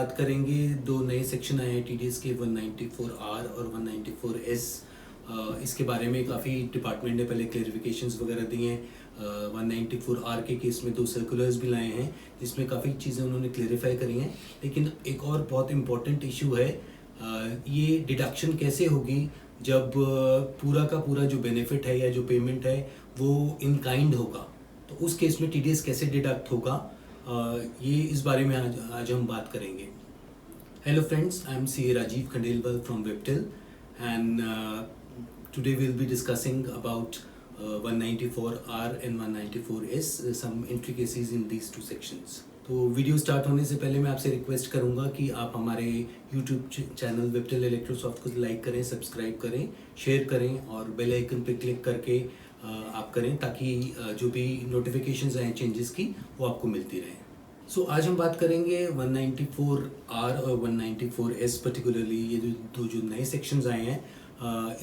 बात करेंगे, दो नए सेक्शन आए हैं टीडीएस के 194R और 194S। इसके बारे में काफ़ी डिपार्टमेंट ने पहले क्लेरिफिकेशंस वगैरह दिए हैं। 194R के केस में दो सर्कुलर्स भी लाए हैं जिसमें काफ़ी चीज़ें उन्होंने क्लेरिफाई करी हैं। लेकिन एक और बहुत इम्पॉर्टेंट इशू है, ये डिडक्शन कैसे होगी जब पूरा का पूरा जो बेनिफिट है या जो पेमेंट है वो इन काइंड होगा, तो उस केस में टीडीएस कैसे डिडक्ट होगा, ये इस बारे में आज हम बात करेंगे। Hello friends, I am C Rajiv Khandelwal from Webtel and today we will be discussing about 194R and 194S, some intricacies in these two sections. तो वीडियो स्टार्ट होने से पहले मैं आपसे रिक्वेस्ट करूंगा कि आप हमारे यूट्यूब चैनल वेबटेल इलेक्ट्रोसॉफ्ट को लाइक करें, सब्सक्राइब करें, शेयर करें और बेल आइकन पर क्लिक करके आप करें ताकि जो भी नोटिफिकेशंस आए चेंजेस की वो आपको मिलती रहे। सो आज हम बात करेंगे 194R और 194S पर्टिकुलरली, ये दो जो नए सेक्शंस आए हैं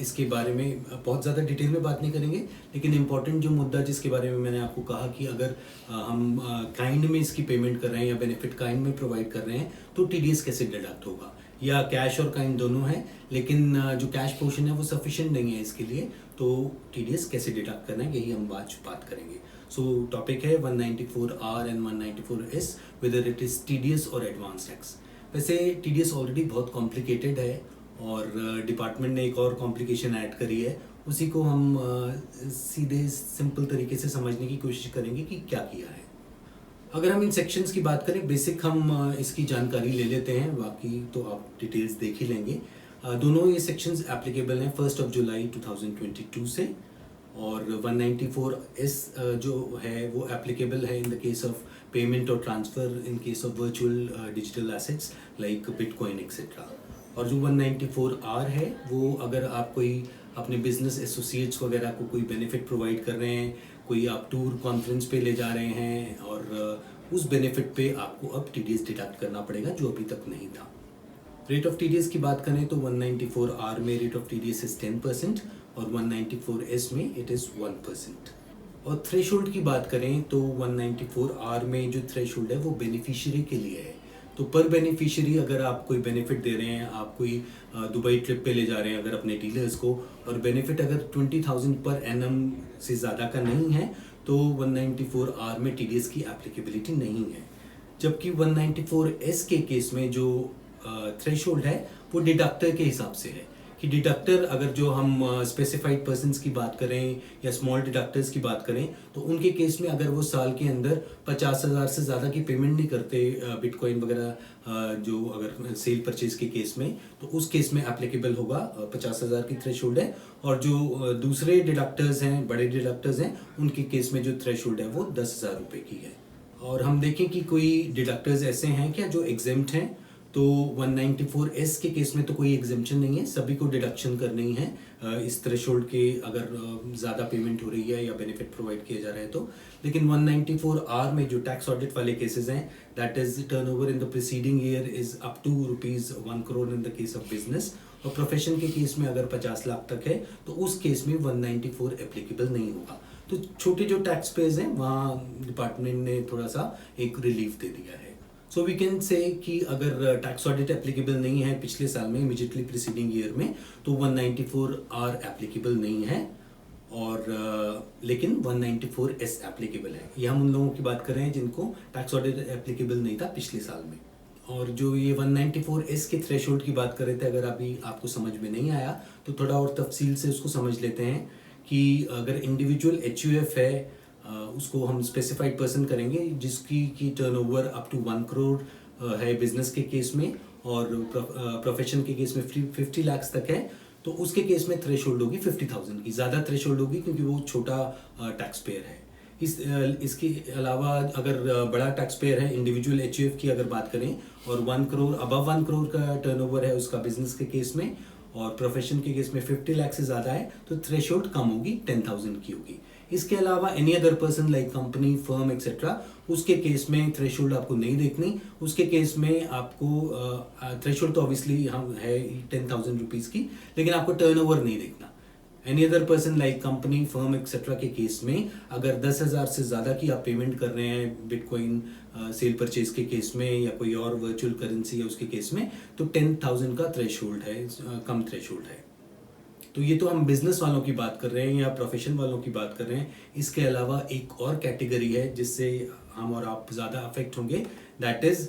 इसके बारे में बहुत ज़्यादा डिटेल में बात नहीं करेंगे। लेकिन इम्पॉर्टेंट जो मुद्दा जिसके बारे में मैंने आपको कहा कि अगर हम काइंड में इसकी पेमेंट कर रहे हैं या बेनिफिट काइंड में प्रोवाइड कर रहे हैं तो टीडीएस कैसे डिडक्ट होगा, या कैश और काइंड दोनों है लेकिन जो कैश पोर्शन है वो सफिशिएंट नहीं है इसके लिए, तो टीडीएस कैसे डिडक्ट करना है यही हम आज बात करेंगे। सो टॉपिक है 194R and 194S, whether it is TDS और एडवांस टैक्स। वैसे टीडीएस ऑलरेडी बहुत कॉम्प्लिकेटेड है और डिपार्टमेंट ने एक और कॉम्प्लिकेशन ऐड करी है, उसी को हम सीधे सिंपल तरीके से समझने की कोशिश करेंगे कि क्या किया है। अगर हम इन सेक्शंस की बात करें, बेसिक हम इसकी जानकारी ले लेते हैं, बाकी तो आप डिटेल्स देख ही लेंगे। दोनों ये सेक्शंस एप्लीकेबल हैं 1 जुलाई 2022 से, और 194S जो है वो एप्लीकेबल है in the case of payment और transfer in case of virtual digital assets like bitcoin etcetera. और जो 194R है वो अगर आप कोई अपने बिजनेस एसोसिएट्स वगैरह को कोई बेनिफिट प्रोवाइड कर रहे हैं, कोई आप टूर कॉन्फ्रेंस पे ले जा रहे हैं और उस बेनिफिट पे आपको अब टीडीएस डिडक्ट करना पड़ेगा जो अभी तक नहीं था। रेट ऑफ टीडीएस की बात करें तो 194R में रेट ऑफ टीडीएस इज 10% और 194S में इट इज़ 1%। और थ्रेशोल्ड की बात करें तो 194R में जो थ्रेशोल्ड है वो बेनिफिशियरी के लिए है। तो पर बेनिफिशियरी अगर आप कोई बेनिफिट दे रहे हैं, आप कोई दुबई ट्रिप पे ले जा रहे हैं अगर अपने डीलर्स को, और बेनिफिट अगर 20,000 पर एनम से ज़्यादा का नहीं है तो 194R में टीडीएस की एप्लीकेबिलिटी नहीं है। जबकि 194S के केस में जो थ्रेशोल्ड है वो डिडक्टर के हिसाब से है कि डिडक्टर अगर जो हम स्पेसिफाइड पर्सन्स की बात करें या स्मॉल डिडक्टर्स की बात करें तो उनके केस में अगर वो साल के अंदर 50,000 से ज़्यादा की पेमेंट नहीं करते बिटकॉइन वगैरह जो अगर सेल परचेज के केस में, तो उस केस में एप्लीकेबल होगा 50,000 की थ्रेशोल्ड है। और जो दूसरे डिडक्टर्स हैं, बड़े डिडक्टर्स हैं, उनके केस में जो थ्रेशोल्ड है वो 10,000 रुपये की है। और हम देखें कि कोई डिडक्टर्स ऐसे हैं क्या जो एग्जेम्प्ट हैं, तो 194S के केस में तो कोई एग्जेम्पशन नहीं है, सभी को डिडक्शन करनी है इस थ्रेशोल्ड के अगर ज़्यादा पेमेंट हो रही है या बेनिफिट प्रोवाइड किया जा रहा है तो। लेकिन 194R में जो टैक्स ऑडिट वाले केसेस हैं, that is turnover in the preceding year is up to ₹1 crore in the case of business, और प्रोफेशन के केस में अगर 50 लाख तक है तो उस केस में 194 एप्लीकेबल नहीं होगा। तो छोटे जो टैक्स पेयर्स हैं वहाँ डिपार्टमेंट ने थोड़ा सा एक रिलीफ दे दिया है। सो वी कैन से कि अगर टैक्स ऑडिट एप्लीकेबल नहीं है पिछले साल में इमीडिएटली प्रीसीडिंग ईयर में तो 194R एप्लीकेबल नहीं है, और लेकिन 194S एप्लीकेबल है। ये हम उन लोगों की बात कर रहे हैं जिनको टैक्स ऑडिट एप्लीकेबल नहीं था पिछले साल में। और जो ये 194S के थ्रेशोल्ड की बात कर रहे थे, अगर अभी आपको समझ में नहीं आया तो थोड़ा और तफसील से उसको समझ लेते हैं कि अगर इंडिविजुअल HUF है उसको हम स्पेसिफाइड पर्सन करेंगे जिसकी की टर्नओवर अप टू 1 करोड़ है बिजनेस के केस में, और प्रोफेशन के केस में 50 लाख तक है, तो उसके केस में थ्रेशोल्ड होगी 50,000 की, ज़्यादा थ्रेशोल्ड होगी क्योंकि वो छोटा टैक्स पेयर है। इसके अलावा अगर बड़ा टैक्स पेयर है इंडिविजुअल HUF की अगर बात करें और 1 करोड़ अबव 1 करोड़ का टर्नओवर है उसका बिजनेस के केस में, और प्रोफेशन के केस में 50 लाख से ज़्यादा है तो थ्रेशोल्ड कम होगी, 10,000 की होगी। इसके अलावा any other person like company, firm etcetera, उसके केस में थ्रेशोल्ड आपको नहीं देखनी। उसके केस में आपको थ्रेशोल्ड तो ऑब्वियसली हम है 10,000 रुपीज़ की, लेकिन आपको टर्नओवर नहीं देखना। Any other person like company, firm etcetera के केस में अगर 10,000 से ज़्यादा की आप पेमेंट कर रहे हैं बिटकॉइन सेल परचेज के केस में या कोई और वर्चुअल करेंसी है उसके केस में, तो 10,000 का थ्रेशोल्ड है, कम थ्रेशोल्ड है। तो ये तो हम बिजनेस वालों की बात कर रहे हैं या प्रोफेशन वालों की बात कर रहे हैं। इसके अलावा एक और कैटेगरी है जिससे हम और आप ज़्यादा अफेक्ट होंगे, that is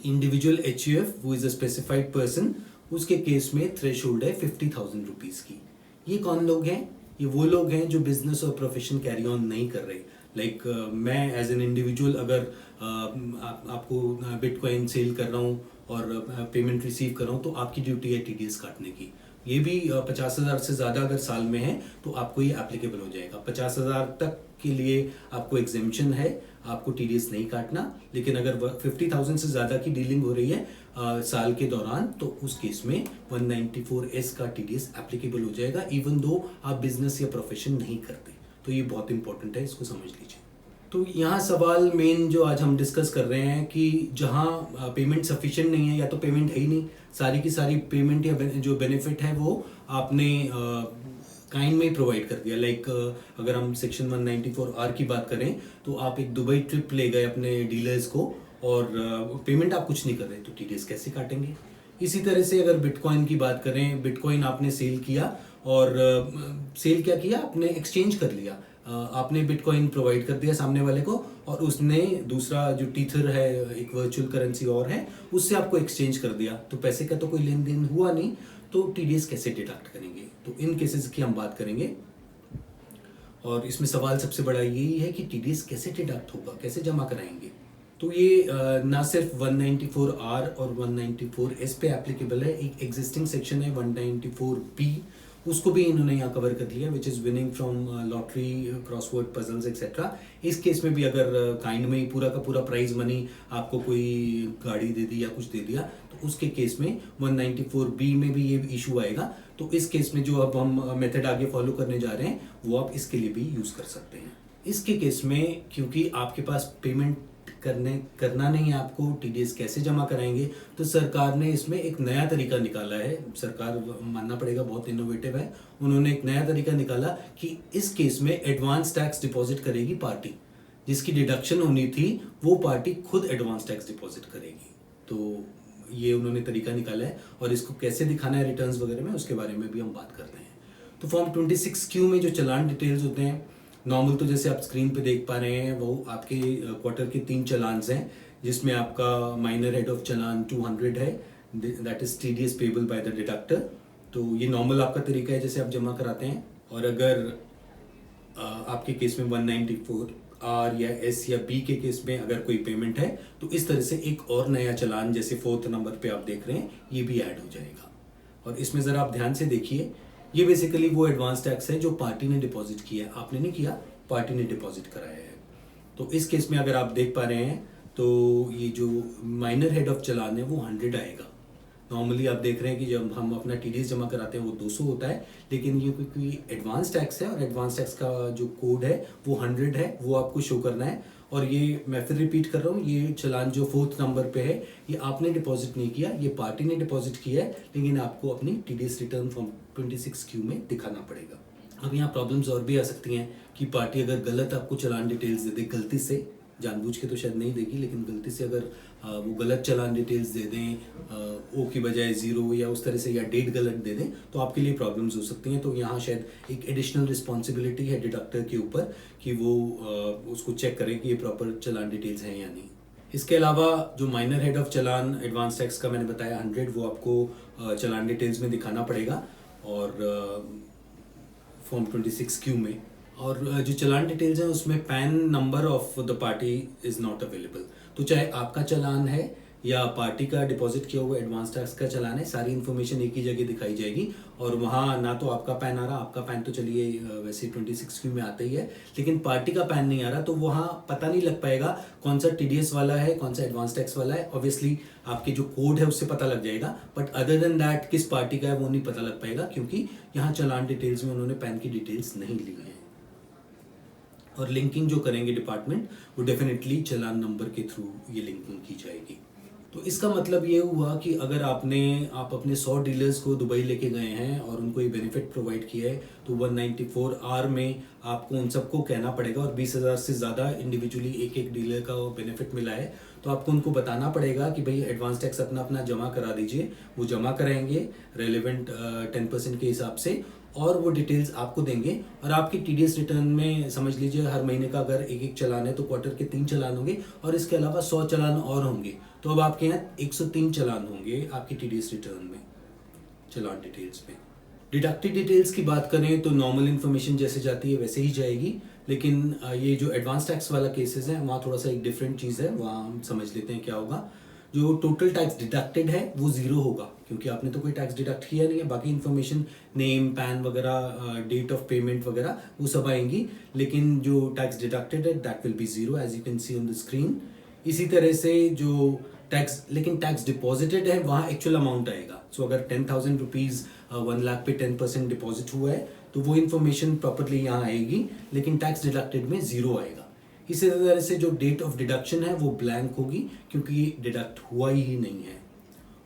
individual HUF who is a specified person. उसके केस में थ्रेशोल्ड है 50,000 रुपीज़ की। ये कौन लोग हैं? ये वो लोग हैं जो बिजनेस और प्रोफेशन कैरी ऑन नहीं कर रहे। लाइक मैं एज एन इंडिविजुअल अगर आपको बिटकॉइन सेल कर रहा हूँ और पेमेंट रिसीव कर रहा हूँ, तो आपकी ड्यूटी है टीडीएस काटने की। ये भी 50,000 से ज़्यादा अगर साल में है तो आपको ये एप्लीकेबल हो जाएगा। 50,000 तक के लिए आपको एग्जेम्पशन है, आपको टीडीएस नहीं काटना। लेकिन अगर 50,000 से ज़्यादा की डीलिंग हो रही है साल के दौरान, तो उस केस में 194S का टीडीएस एप्लीकेबल हो जाएगा, इवन दो आप बिजनेस या प्रोफेशन नहीं करते। तो ये बहुत इंपॉर्टेंट है, इसको समझ लीजिए। तो यहाँ सवाल मेन जो आज हम डिस्कस कर रहे हैं कि जहाँ पेमेंट सफिशिएंट नहीं है या तो पेमेंट है ही नहीं, सारी की सारी पेमेंट या जो बेनिफिट है वो आपने काइंड में ही प्रोवाइड कर दिया। लाइक अगर हम सेक्शन 194R की बात करें तो आप एक दुबई ट्रिप ले गए अपने डीलर्स को और पेमेंट आप कुछ नहीं कर रहे, तो टीडीएस कैसे काटेंगे? इसी तरह से अगर बिटकॉइन की बात करें, बिटकॉइन आपने सेल किया और सेल क्या किया, आपने एक्सचेंज कर लिया। आपने बिटकॉइन प्रोवाइड कर दिया सामने वाले को और उसने दूसरा जो टीथर है, एक वर्चुअल करेंसी और है, उससे आपको एक्सचेंज कर दिया। तो पैसे का तो कोई लेन देन हुआ नहीं, तो टीडीएस कैसे डिडक्ट करेंगे? तो इन केसेस की हम बात करेंगे। और इसमें सवाल सबसे बड़ा यही है कि टीडीएस कैसे डिडक्ट होगा, कैसे जमा कराएंगे? तो ये ना सिर्फ 194R और 194S पे एप्लीकेबल है, एक एग्जिस्टिंग सेक्शन है 194B, उसको भी इन्होंने यहाँ कवर कर लिया, which is winning from lottery, crossword puzzles etcetera. इस केस में भी अगर काइंड में पूरा का पूरा प्राइज मनी आपको कोई गाड़ी दे दी या कुछ दे दिया, तो उसके केस में 194B में भी ये इशू आएगा। तो इस केस में जो अब हम मेथड आगे फॉलो करने जा रहे हैं वो आप इसके लिए भी यूज़ कर सकते हैं। इसके केस में क्योंकि आपके पास पेमेंट करना नहीं है, आपको टीडीएस कैसे जमा कराएंगे, तो सरकार ने इसमें एक नया तरीका निकाला है। सरकार मानना पड़ेगा बहुत इनोवेटिव है। उन्होंने एक नया तरीका निकाला कि इस केस में एडवांस टैक्स डिपॉजिट करेगी पार्टी, जिसकी डिडक्शन होनी थी वो पार्टी खुद एडवांस टैक्स डिपॉजिट करेगी। तो ये उन्होंने तरीका निकाला है और इसको कैसे दिखाना है रिटर्न्स वगैरह में, उसके बारे में भी हम बात कर रहे हैं। तो फॉर्म 26Q में जो चलान डिटेल्स होते हैं, नॉर्मल तो जैसे आप स्क्रीन पे देख पा रहे हैं, वो आपके क्वार्टर के 3 चलान्स हैं, जिसमें आपका माइनर हेड ऑफ चलान 200 है, that is TDS payable by the deductor. तो ये नॉर्मल आपका तरीका है जैसे आप जमा कराते हैं। और अगर आपके केस में 194R या S या B के केस में अगर कोई पेमेंट है, तो इस तरह से एक और नया चलान जैसे 4th नंबर पे आप देख रहे हैं, ये भी ऐड हो जाएगा। और इसमें ज़रा आप ध्यान से देखिए, ये बेसिकली वो एडवांस टैक्स है जो पार्टी ने डिपॉजिट किया है, आपने नहीं किया, पार्टी ने डिपॉजिट कराया है। तो इस केस में अगर आप देख पा रहे हैं तो ये जो माइनर हेड ऑफ चलान है वो 100 आएगा। नॉर्मली आप देख रहे हैं कि जब हम अपना टीडीएस जमा कराते हैं वो 200 होता है, लेकिन ये क्योंकि एडवांस टैक्स है और एडवांस टैक्स का जो कोड है वो 100 है, वो आपको शो करना है। और ये मैं फिर रिपीट कर रहा हूँ, ये चलान जो 4th नंबर पे है, ये आपने डिपॉजिट नहीं किया, ये पार्टी ने डिपॉजिट किया है, लेकिन आपको अपनी टीडीएस रिटर्न फॉर्म 26Q में दिखाना पड़ेगा। अब यहाँ प्रॉब्लम्स और भी आ सकती हैं कि पार्टी अगर गलत आपको चलान डिटेल्स दे दे, गलती से, जानबूझ के तो शायद नहीं देगी, लेकिन गलती से अगर वो गलत चलान डिटेल्स दे दें, ओ की बजाय 0 या उस तरह से, या डेट गलत दे दें, तो आपके लिए प्रॉब्लम्स हो सकती हैं। तो यहाँ शायद एक एडिशनल रिस्पॉन्सिबिलिटी है डिडक्टर के ऊपर कि वो उसको चेक करें कि ये प्रॉपर चलान डिटेल्स हैं या नहीं। इसके अलावा जो minor head of challan advance tax का मैंने बताया 100, वो आपको चलान डिटेल्स में दिखाना पड़ेगा और फॉर्म 26Q में। और जो चलान डिटेल्स हैं उसमें pan number of the party is not available. तो चाहे आपका चलान है या पार्टी का डिपॉजिट किया हुआ एडवांस टैक्स का चलान है, सारी इन्फॉर्मेशन एक ही जगह दिखाई जाएगी। और वहाँ ना तो आपका पैन आ रहा, आपका पैन तो चलिए वैसे 26Q में आता ही है, लेकिन पार्टी का पैन नहीं आ रहा, तो वहाँ पता नहीं लग पाएगा कौन सा टीडीएस वाला है, कौन सा एडवांस टैक्स वाला है। ऑब्वियसली आपके जो कोड है उससे पता लग जाएगा, बट अदर देन दैट किस पार्टी का है वो नहीं पता लग पाएगा, क्योंकि यहाँ चलान डिटेल्स में उन्होंने पैन की डिटेल्स नहीं ली है। और लिंकिंग जो करेंगे डिपार्टमेंट, वो डेफिनेटली चलान नंबर के थ्रू ये लिंकिंग की जाएगी। तो इसका मतलब ये हुआ कि अगर आप अपने 100 डीलर्स को दुबई लेके गए हैं और उनको ये बेनिफिट प्रोवाइड किया है, तो 194 आर में आपको उन सबको कहना पड़ेगा, और 20,000 से ज़्यादा इंडिविजुअली एक एक डीलर का वो बेनिफिट मिला है, तो आपको उनको बताना पड़ेगा कि भाई एडवांस टैक्स अपना अपना जमा करा दीजिए। वो जमा कराएंगे रेलिवेंट 10% के हिसाब से, और वो डिटेल्स आपको देंगे। और आपकी टीडीएस रिटर्न में समझ लीजिए हर महीने का अगर एक एक चालान है तो क्वार्टर के 3 चालान होंगे, और इसके अलावा 100 चालान और होंगे, तो अब आपके यहाँ 103 चालान होंगे आपकी टीडीएस रिटर्न में, चालान डिटेल्स में। डिडक्टेड डिटेल्स की बात करें तो नॉर्मल इन्फॉर्मेशन जैसे जाती है वैसे ही जाएगी, लेकिन ये जो एडवांस टैक्स वाला केसेस है वहाँ थोड़ा सा एक डिफरेंट चीज़ है, वहाँ हम समझ लेते हैं क्या होगा। जो टोटल टैक्स डिडक्टेड है वो 0 होगा, क्योंकि आपने तो कोई टैक्स डिडक्ट किया नहीं है। बाकी इन्फॉर्मेशन नेम, पैन वगैरह, डेट ऑफ पेमेंट वगैरह वो सब आएंगी, लेकिन जो टैक्स डिडक्टेड है that will be 0 as you can see on the screen. इसी तरह से जो टैक्स डिपॉजिटेड है वहाँ एक्चुअल अमाउंट आएगा। सो अगर 10,000 रुपीज़ 1 लाख पे 10% डिपॉजिट हुआ है तो वो इन्फॉर्मेशन प्रॉपरली यहाँ आएगी, लेकिन टैक्स डिडक्टेड में 0 आएगा। इसी तरह से जो डेट ऑफ डिडक्शन है वो ब्लैंक होगी, क्योंकि ये डिडक्ट हुआ ही नहीं है।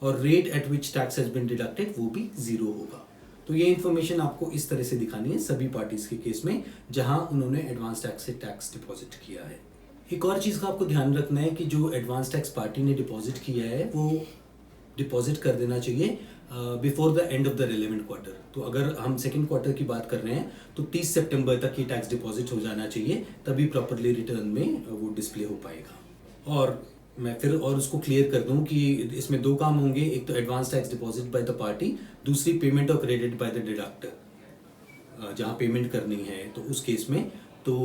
और rate at which tax has been deducted वो भी 0 होगा। तो ये इन्फॉर्मेशन आपको इस तरह से दिखानी है सभी पार्टीज के केस में जहां उन्होंने एडवांस टैक्स से टैक्स डिपॉजिट किया है। एक और चीज़ का आपको ध्यान रखना है कि जो एडवांस टैक्स पार्टी ने डिपॉजिट किया है वो डिपॉजिट कर देना चाहिए before the end of the relevant quarter. तो अगर हम सेकेंड क्वार्टर की बात कर रहे हैं तो 30 सितंबर तक ये टैक्स डिपॉजिट हो जाना चाहिए, तभी प्रॉपरली रिटर्न में वो डिस्प्ले हो पाएगा। और मैं फिर और उसको क्लियर कर दूं कि इसमें 2 काम होंगे, एक तो advance tax deposit by the party, दूसरी पेमेंट और क्रेडिट बाय द डिडक्टर। जहां पेमेंट करनी है तो उस केस में तो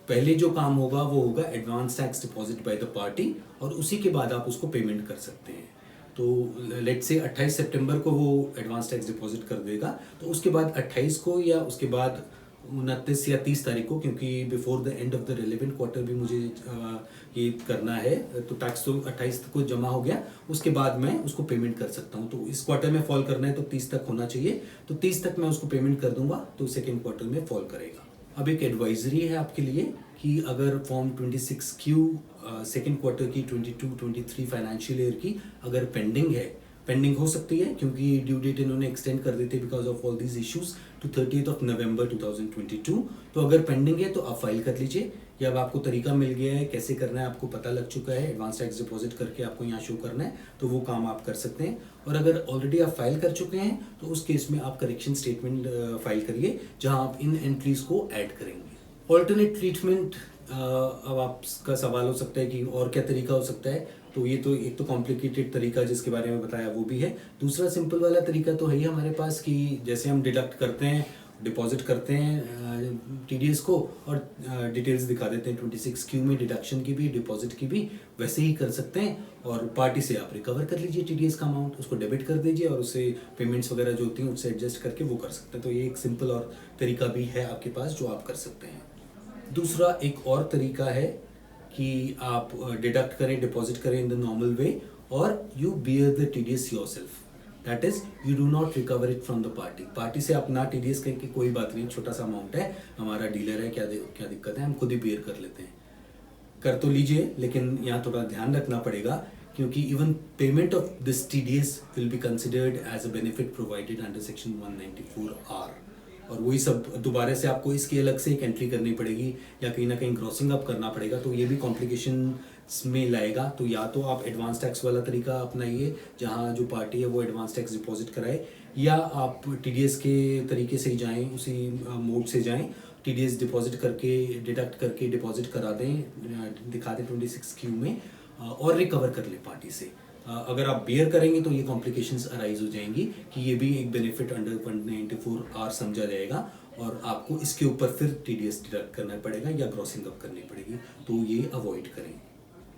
पहले जो काम होगा वो होगा advance tax deposit by the party, और उसी के बाद आप उसको पेमेंट कर सकते हैं। तो लेट से 28 सितंबर को वो एडवांस टैक्स डिपॉजिट कर देगा, तो उसके बाद 28 को या उसके बाद 29 या 30 तारीख को, क्योंकि before the end of the relevant quarter भी मुझे ये करना है, तो टैक्स तो 28 को जमा हो गया, उसके बाद मैं उसको पेमेंट कर सकता हूँ। तो इस क्वार्टर में फॉल करना है तो 30 तक होना चाहिए, तो 30 तक मैं उसको पेमेंट कर दूंगा, तो सेकेंड क्वार्टर में फॉल करेगा। अब एक एडवाइजरी है आपके लिए कि अगर फॉर्म 26Q सेकेंड क्वार्टर की 22-23 फाइनेंशियल ईयर की अगर पेंडिंग हो सकती है, क्योंकि ड्यू डेट इन्होंने एक्सटेंड कर दी थी because of all these issues to 30 November 2022। तो अगर पेंडिंग है तो आप फाइल कर लीजिए, या अब आपको तरीका मिल गया है कैसे करना है, आपको पता लग चुका है, एडवांस टैक्स डिपॉजिट करके आपको यहाँ शो करना है, तो वो काम आप कर सकते हैं। और अगर ऑलरेडी आप फाइल कर चुके हैं तो उस केस में आप करेक्शन स्टेटमेंट फाइल करिए, जहाँ आप इन एंट्रीज को ऐड करेंगे। ऑल्टरनेट ट्रीटमेंट, अब आपका सवाल हो सकता है कि और क्या तरीका हो सकता है, तो ये तो एक तो कॉम्प्लिकेटेड तरीका जिसके बारे में बताया वो भी है, दूसरा सिंपल वाला तरीका तो है ही हमारे पास कि जैसे हम डिडक्ट करते हैं, डिपॉजिट करते हैं टीडीएस को और डिटेल्स दिखा देते हैं 26Q में डिडक्शन की भी डिपॉजिट की भी, वैसे ही कर सकते हैं। और पार्टी से आप रिकवर कर लीजिए टीडीएस का अमाउंट, उसको डेबिट कर दीजिए और उससे पेमेंट्स वगैरह जो होती हैं उससे एडजस्ट करके वो कर सकते हैं। तो ये एक सिंपल और तरीका भी है आपके पास जो आप कर सकते हैं। दूसरा एक और तरीका है कि आप डिडक्ट करें, डिपॉजिट करें इन द नॉर्मल वे, और you bear the TDS yourself, that is you do not recover it from the party से अपना टीडीएस कहें कि कोई बात नहीं, छोटा सा अमाउंट है, हमारा डीलर है, क्या दिक्कत है, हम खुद ही बियर कर लेते हैं। कर तो लीजिए, लेकिन यहाँ थोड़ा ध्यान रखना पड़ेगा, क्योंकि even payment of this TDS will be considered as a benefit provided under section 194R, और वही सब दोबारा से आपको इसकी अलग से एक एंट्री करनी पड़ेगी या कहीं ना कहीं क्रॉसिंग अप करना पड़ेगा, तो ये भी कॉम्प्लिकेशन में लाएगा। तो या तो आप एडवांस टैक्स वाला तरीका अपनाइए जहाँ जो पार्टी है वो एडवांस टैक्स डिपॉजिट कराए, या आप टीडीएस के तरीके से ही जाएँ, उसी मोड से जाएँ, टीडीएस डिपॉजिट करके डिडक्ट करके डिपॉजिट करा दें, दिखा दें 26Q में, और रिकवर कर ले पार्टी से। अगर आप बेयर करेंगे तो ये कॉम्प्लिकेशंस अराइज हो जाएंगी कि ये भी एक बेनिफिट अंडर 194R समझा जाएगा, और आपको इसके ऊपर फिर टीडीएस डिडक्ट करना पड़ेगा या क्रॉसिंग अप करनी पड़ेगी, तो ये अवॉइड करें।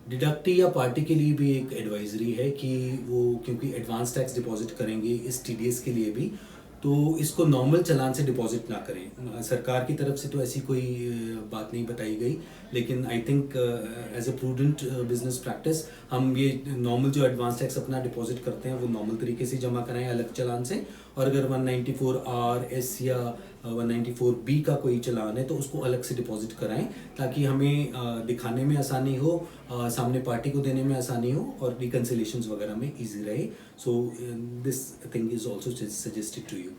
डिडक्टी या पार्टी के लिए भी एक एडवाइजरी है कि वो क्योंकि एडवांस टैक्स डिपॉजिट करेंगे इस टीडीएस के लिए भी, तो इसको नॉर्मल चालान से डिपॉजिट ना करें। सरकार की तरफ से तो ऐसी कोई बात नहीं बताई गई, लेकिन I think as a prudent business practice हम ये नॉर्मल जो एडवांस टैक्स अपना डिपॉजिट करते हैं वो नॉर्मल तरीके से जमा कराएं अलग चालान से, और अगर 194R, S या 194B का कोई चालान है तो उसको अलग से डिपॉजिट कराएं, ताकि हमें दिखाने में आसानी हो, सामने पार्टी को देने में आसानी हो और रिकन्सिलेशंस वगैरह में इजी रहे. So this thing is also suggested to you.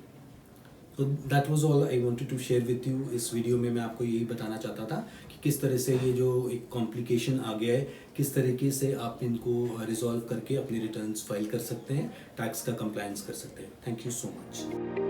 तो that was all I wanted to share with you. इस वीडियो में मैं आपको यही बताना चाहता था कि किस तरह से ये जो एक कॉम्प्लिकेशन आ गया है, किस तरीके से आप इनको रिजॉल्व करके अपने रिटर्न्स फाइल कर सकते हैं, टैक्स का कंप्लायंस कर सकते हैं. Thank you so much.